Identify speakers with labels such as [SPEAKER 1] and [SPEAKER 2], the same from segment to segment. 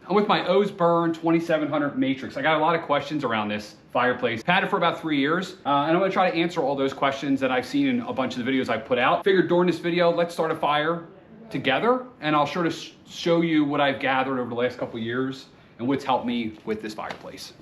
[SPEAKER 1] I'm with my Osburn 2700 Matrix. I got a lot of questions around this fireplace. I've had it for about 3 years, and I'm gonna try to answer all those questions that I've seen in a bunch of the videos I've put out. Figured during this video, let's start a fire together, and I'll sort of show you what I've gathered over the last couple of years and what's helped me with this fireplace.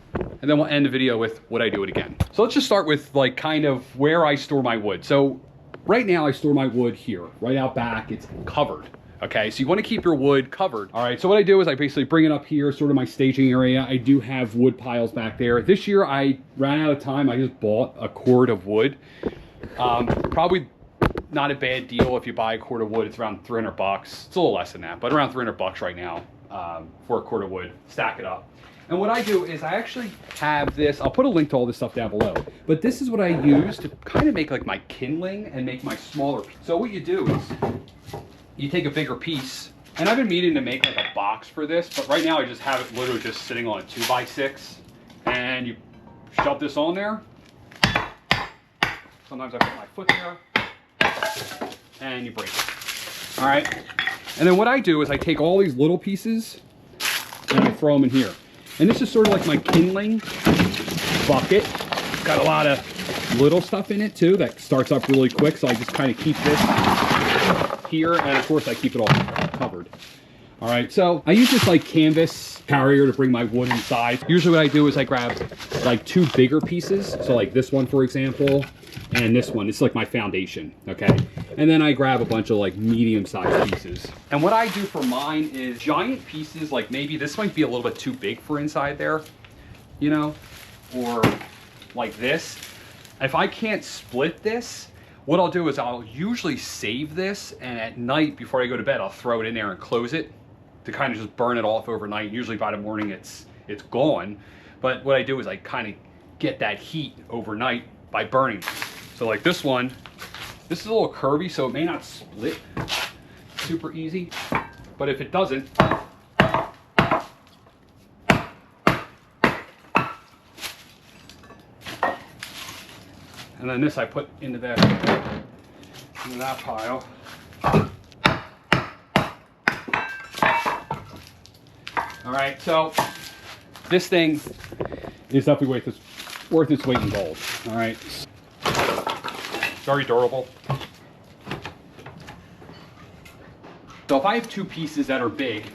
[SPEAKER 1] And then we'll end the video with would I do it again. So let's just start with like kind of where I store my wood. So right now I store my wood here, right out back, it's covered. Okay, so you want to keep your wood covered. All right, so what I do is I basically bring it up here, sort of my staging area. I do have wood piles back there. This year I ran out of time. I just bought a cord of wood. Probably not a bad deal if you buy a cord of wood. It's around 300 bucks. It's a little less than that, but around 300 bucks right now for a cord of wood. Stack it up. And what I do is I actually have this, I'll put a link to all this stuff down below, but this is what I use to kind of make like my kindling and make my smaller. So what you do is you take a bigger piece, and I've been meaning to make like a box for this, but right now I just have it literally just sitting on a 2x6, and you shove this on there. Sometimes I put my foot there, and you break it. All right, and then what I do is I take all these little pieces and I throw them in here. And this is sort of like my kindling bucket. It's got a lot of little stuff in it too that starts up really quick, so I just kind of keep this here, and of course I keep it all covered. All right, so I use this like canvas carrier to bring my wood inside. Usually what I do is I grab like 2 bigger pieces, so like this one for example, and this one. It's like my foundation, okay? And then I grab a bunch of like medium-sized pieces. And what I do for mine is giant pieces, like maybe this might be a little bit too big for inside there, you know, or like this. If I can't split this, what I'll do is I'll usually save this, and at night before I go to bed, I'll throw it in there and close it to kind of just burn it off overnight. Usually by the morning it's gone. But what I do is I kind of get that heat overnight by burning. So like this one, this is a little curvy, so it may not split super easy, but if it doesn't, and then this I put into that pile. All right, so this thing is definitely worth its weight in gold. All right, very durable. So if I have 2 pieces that are big,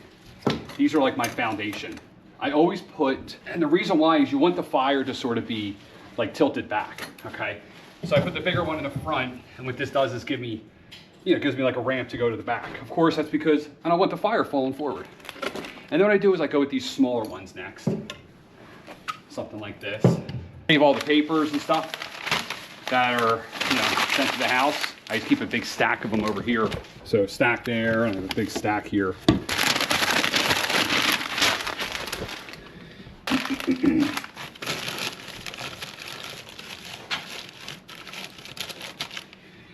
[SPEAKER 1] these are like my foundation. I always put, and the reason why is you want the fire to sort of be like tilted back, okay? So I put the bigger one in the front, and what this does is gives me like a ramp to go to the back. Of course, that's because I don't want the fire falling forward. And then what I do is I go with these smaller ones next. Something like this. I have all the papers and stuff that are, sent to the house. I just keep a big stack of them over here. So stack there, and I have a big stack here.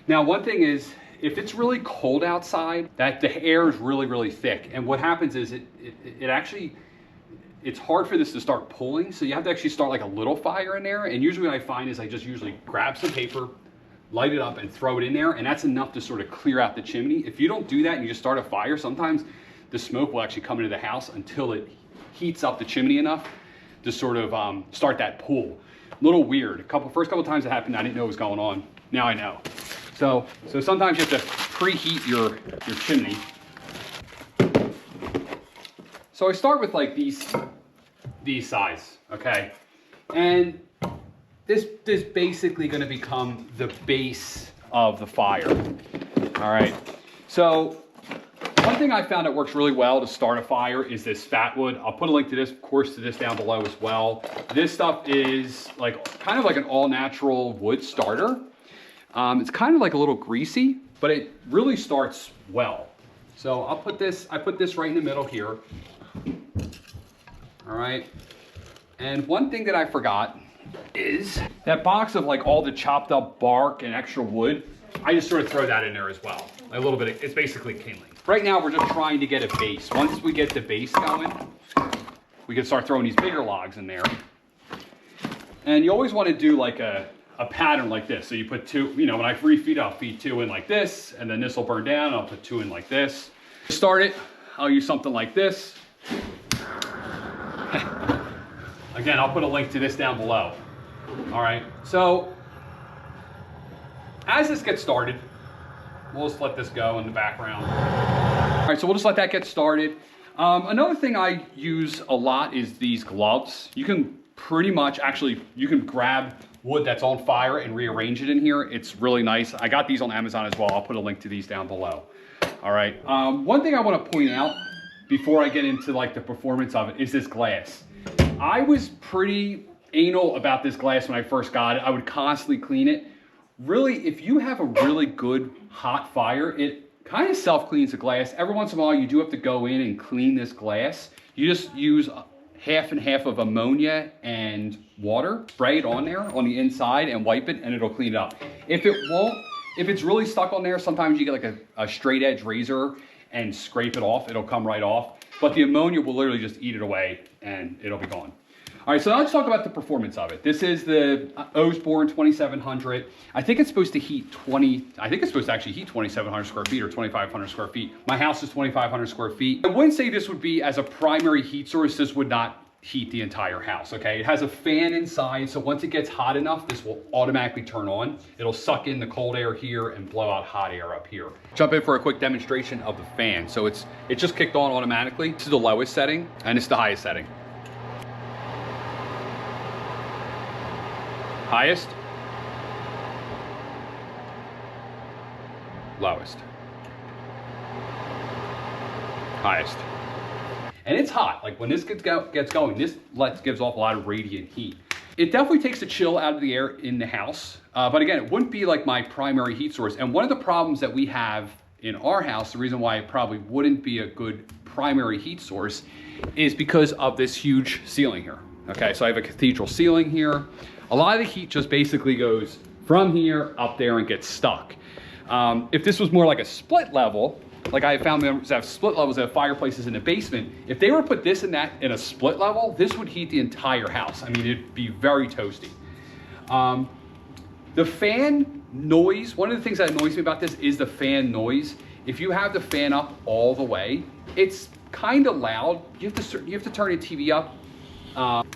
[SPEAKER 1] Now, one thing is, if it's really cold outside, that the air is really, really thick. And what happens is it's hard for this to start pulling. So you have to actually start like a little fire in there. And usually what I find is I just usually grab some paper, light it up, and throw it in there. And that's enough to sort of clear out the chimney. If you don't do that and you just start a fire, sometimes the smoke will actually come into the house until it heats up the chimney enough to sort of start that pool. A little weird. First couple times it happened, I didn't know what was going on. Now I know. So sometimes you have to preheat your chimney. So I start with like these size, okay? And this is basically gonna become the base of the fire, all right? So one thing I found that works really well to start a fire is this fat wood. I'll put a link to this, of course, to this down below as well. This stuff is like kind of like an all-natural wood starter. It's kind of like a little greasy, but it really starts well. So I put this right in the middle here. All right. And one thing that I forgot is that box of like all the chopped up bark and extra wood. I just sort of throw that in there as well. A little bit, it's basically kindling. Right now we're just trying to get a base. Once we get the base going, we can start throwing these bigger logs in there. And you always want to do like a pattern like this. So you put 2, when I refeed, I'll feed 2 in like this, and then this will burn down, and I'll put 2 in like this. To start it, I'll use something like this. Again, I'll put a link to this down below. All right, so as this gets started, we'll just let this go in the background. All right, so we'll just let that get started. Another thing I use a lot is these gloves. You can pretty much, actually, you can grab wood that's on fire and rearrange it in here. It's really nice. I got these on Amazon as well. I'll put a link to these down below. All right, one thing I want to point out before I get into like the performance of it is this glass. I was pretty anal about this glass when I first got it. I would constantly clean it. Really, if you have a really good hot fire, it kind of self-cleans the glass. Every once in a while, you do have to go in and clean this glass. You just use half and half of ammonia and water, spray it on there on the inside and wipe it, and it'll clean it up. If it won't, if it's really stuck on there, sometimes you get like a straight edge razor and scrape it off. It'll come right off. But the ammonia will literally just eat it away and it'll be gone. All right, so now let's talk about the performance of it. This is the Osburn 2700. I think it's supposed to heat actually heat 2,700 square feet or 2,500 square feet. My house is 2,500 square feet. I wouldn't say this would be as a primary heat source. This would not heat the entire house, okay? It has a fan inside, so once it gets hot enough, this will automatically turn on. It'll suck in the cold air here and blow out hot air up here. Jump in for a quick demonstration of the fan. So it just kicked on automatically. This is the lowest setting, and it's the highest setting. Highest, lowest, highest. And it's hot. Like when this gets going, this gives off a lot of radiant heat. It definitely takes the chill out of the air in the house. But again, it wouldn't be like my primary heat source. And one of the problems that we have in our house, the reason why it probably wouldn't be a good primary heat source is because of this huge ceiling here. Okay, so I have a cathedral ceiling here. A lot of the heat just basically goes from here up there and gets stuck. If this was more like a split level, like I found members that have split levels that have fireplaces in the basement, if they were to put this and that in a split level, this would heat the entire house. I mean, it'd be very toasty. The fan noise, one of the things that annoys me about this is the fan noise. If you have the fan up all the way, it's kind of loud. You have to turn your TV up.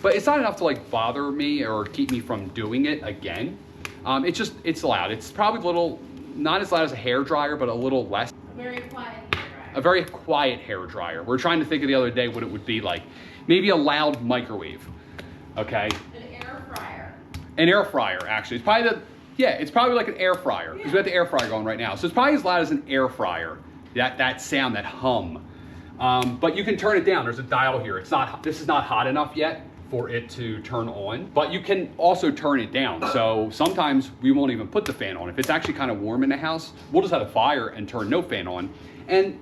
[SPEAKER 1] But it's not enough to like bother me or keep me from doing it again. It's loud. It's probably a little, not as loud as a hair dryer, but a little less.
[SPEAKER 2] A very quiet hair dryer.
[SPEAKER 1] A very quiet hair dryer. We're trying to think of the other day what it would be like. Maybe a loud microwave, okay?
[SPEAKER 2] An air fryer.
[SPEAKER 1] An air fryer, actually. It's probably it's probably like an air fryer, because we have the air fryer going right now. So it's probably as loud as an air fryer, that sound, that hum. But you can turn it down. There's a dial here. This is not hot enough yet for it to turn on, but you can also turn it down. So sometimes we won't even put the fan on. If it's actually kind of warm in the house, we'll just have a fire and turn no fan on. And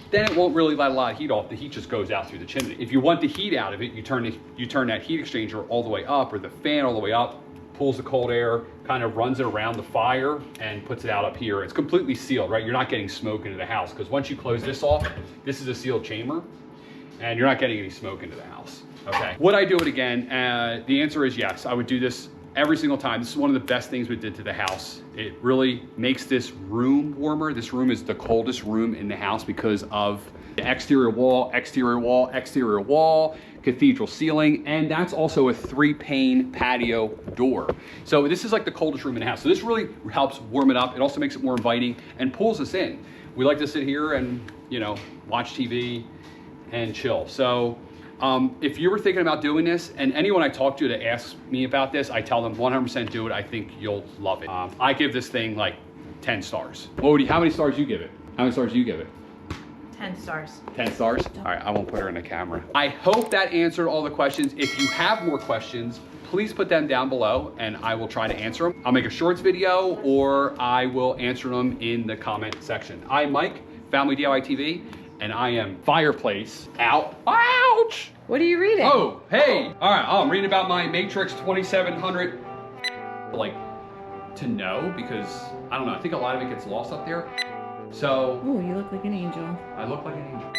[SPEAKER 1] then it won't really let a lot of heat off. The heat just goes out through the chimney. If you want the heat out of it, you turn that heat exchanger all the way up, or the fan all the way up, pulls the cold air, kind of runs it around the fire and puts it out up here. It's completely sealed, right? You're not getting smoke into the house, because once you close this off, this is a sealed chamber and you're not getting any smoke into the house, okay? Would I do it again? The answer is yes. I would do this every single time. This is one of the best things we did to the house. It really makes this room warmer. This room is the coldest room in the house because of the exterior wall, exterior wall, exterior wall, cathedral ceiling, and that's also a 3-pane patio door. So this is like the coldest room in the house. So this really helps warm it up. It also makes it more inviting and pulls us in. We like to sit here and, you know, watch TV and chill. So if you were thinking about doing this, and anyone I talk to that asks me about this, I tell them 100% do it. I think you'll love it. I give this thing like 10 stars. How many stars do you give it? How many stars do you give it?
[SPEAKER 2] 10 stars.
[SPEAKER 1] 10 stars? All right, I won't put her in the camera. I hope that answered all the questions. If you have more questions, please put them down below and I will try to answer them. I'll make a shorts video or I will answer them in the comment section. I'm Mike, Family DIY TV, and I am Fireplace out. Ouch!
[SPEAKER 2] What are you reading?
[SPEAKER 1] Oh, hey. All right, I'm reading about my Matrix 2700. Like, to know, because, I don't know, I think a lot of it gets lost up there. So.
[SPEAKER 2] Oh, you look like an angel.
[SPEAKER 1] I look like an angel.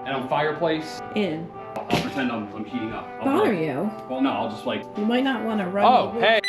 [SPEAKER 1] And I'm Fireplace.
[SPEAKER 2] In.
[SPEAKER 1] I'll pretend I'm heating up.
[SPEAKER 2] Bother you?
[SPEAKER 1] Well, no, I'll just like.
[SPEAKER 2] You might not want to run.
[SPEAKER 1] Oh, hey.